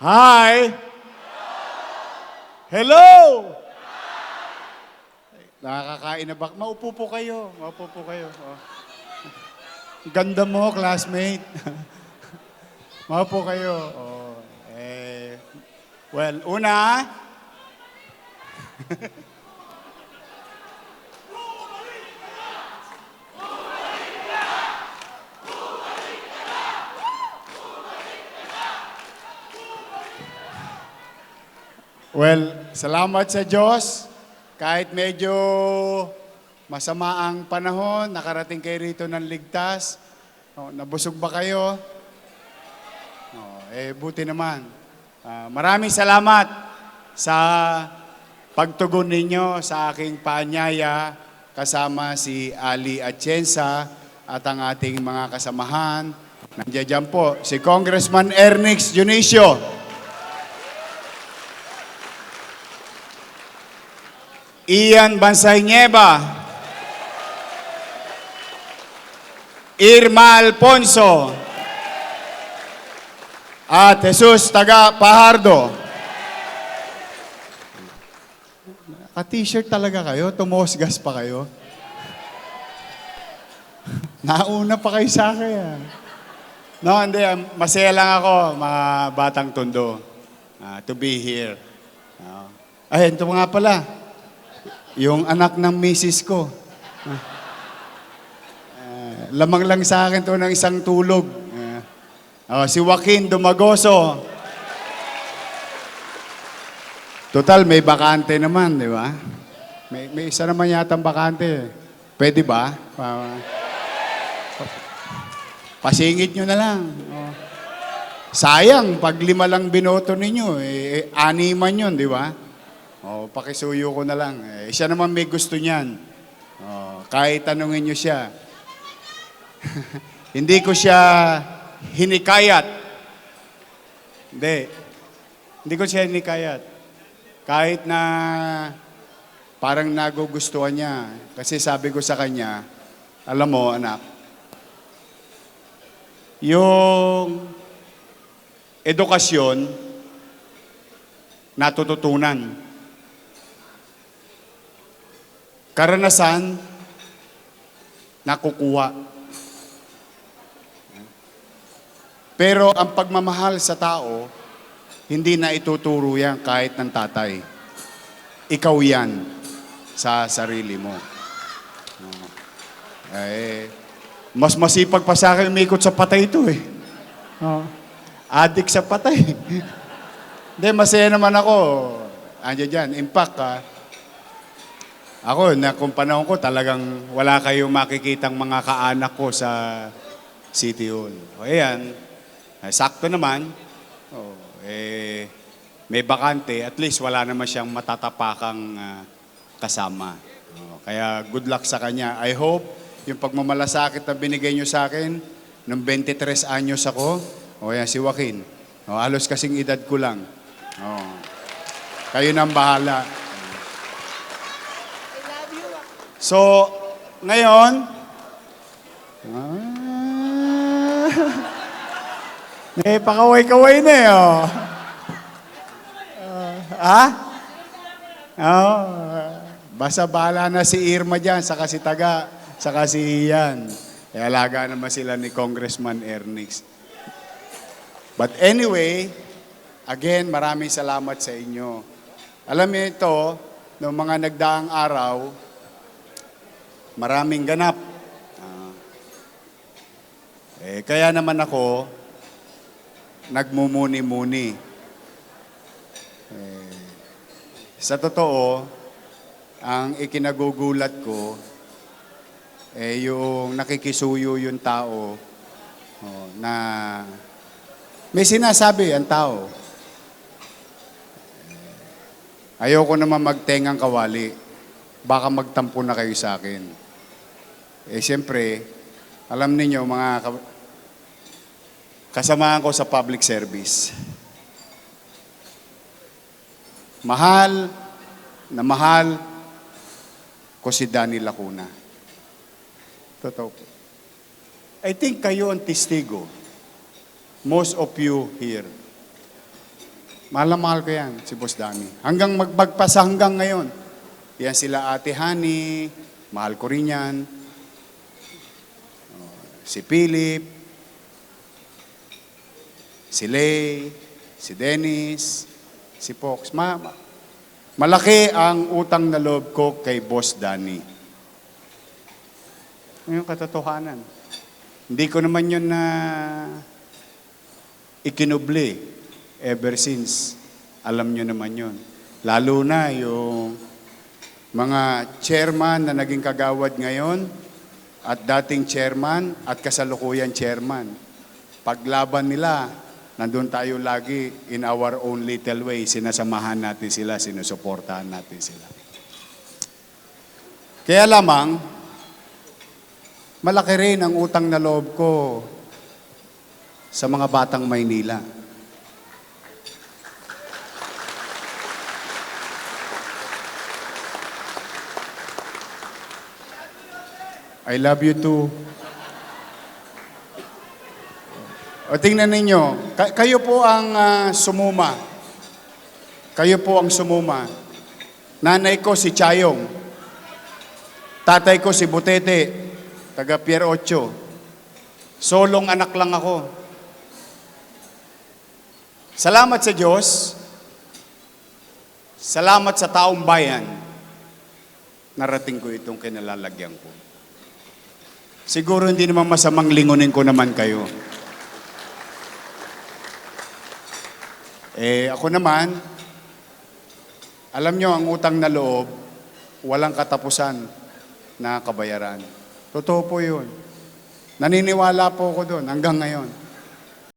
Hi! Hello! Nakakakain na ba? Maupo po kayo. Maupo po kayo. Oh. Ganda mo, classmate. Maupo kayo. Oh. Well, una, salamat sa Diyos. Kahit medyo masama ang panahon, nakarating kayo rito ng ligtas. Oh, nabusog ba kayo? Oh, buti naman. Maraming salamat sa pagtugon ninyo sa aking paanyaya kasama si Ali Atienza at ang ating mga kasamahan. Nandiyan dyan po si Congressman Ernix Dionisio. Ian Bansay Nieva. Irma Alfonso. At Jesus Taga Pajardo. Naka-t-shirt talaga kayo? Tumosgas pa kayo? Nauna pa kayo sa akin. No, hindi. Masaya lang ako, mga batang tondo, to be here. Ay, ito nga pala. Yung anak ng misis ko. Lamang lang sa akin to ng isang tulog. Si Joaquin Dumagoso. Total, may bakante naman, di ba? May isa naman yata bakante. Pwede ba? Pasingit nyo na lang. Sayang, pag 5 lang binoto ninyo, 6 yun, di ba? Pakisuyo ko na lang. Siya naman may gusto niyan. Kahit tanungin nyo siya. Hindi ko siya hinikayat. Hindi ko siya hinikayat. Kahit na parang nagugustuhan niya. Kasi sabi ko sa kanya, alam mo anak, yung edukasyon, natututunan. Karanasan, nakukuha. Pero ang pagmamahal sa tao, hindi na ituturo yan kahit ng tatay. Ikaw yan sa sarili mo. Mas masipag pa sa akin umikot sa patay ito eh. Adik sa patay. Hindi, masaya naman ako. Andiyan dyan. In fact, ako, na kung panahon ko, talagang wala kayong makikitang mga kaanak ko sa City Hall. Ayan. Sakto naman, may bakante, at least wala naman siyang matatapakang kasama. Kaya good luck sa kanya. I hope yung pagmamalasakit na binigay niyo sa akin, nung 23 anyos ako, yan si Joaquin. Halos kasing edad ko lang. Kayo nang bahala. I love you. So, ngayon, may pakaway-kaway na eh, basta bahala na si Irma dyan, saka si Taga, saka si Ian. Alaga naman sila ni Congressman Ernix. But anyway, again, maraming salamat sa inyo. Alam niyo ito, noong mga nagdaang araw, maraming ganap. Kaya naman ako, nagmumuni-muni. Sa totoo, ang ikinagugulat ko, yung nakikisuyo yung tao, na may sinasabi ang tao. Ayoko naman magtengang kawali. Baka magtampo na kayo sa akin. Siyempre, alam ninyo mga kasamahan ko sa public service. Mahal na mahal ko si Danny Lacuna. Totoo po. I think kayo ang testigo. Most of you here. Mahal na mahal ko yan, si Boss Danny. Hanggang magpagpasa hanggang ngayon. Yan sila Ate Honey, mahal ko rin yan. Si Philip, si Lay, si Dennis, si Fox. Malaki ang utang na loob ko kay Boss Danny. Yung katotohanan. Hindi ko naman yun na ikinubli ever since. Alam nyo naman yun. Lalo na yung mga chairman na naging kagawad ngayon at dating chairman at kasalukuyan chairman. Paglaban nila, nandun tayo lagi in our own little way. Sinasamahan natin sila, sinusuportahan natin sila. Kaya lamang, malaki rin ang utang na loob ko sa mga batang Maynila. I love you too. O tingnan ninyo, kayo po ang sumuma. Kayo po ang sumuma. Nanay ko si Chayong. Tatay ko si Butete, taga Pier 8. Solong anak lang ako. Salamat sa Diyos. Salamat sa taong bayan. Narating ko itong kinalalagyan ko. Siguro hindi naman masamang lingunin ko naman kayo. Ako naman, alam nyo, ang utang na loob, walang katapusan na kabayaran. Totoo po yun. Naniniwala po ako doon hanggang ngayon.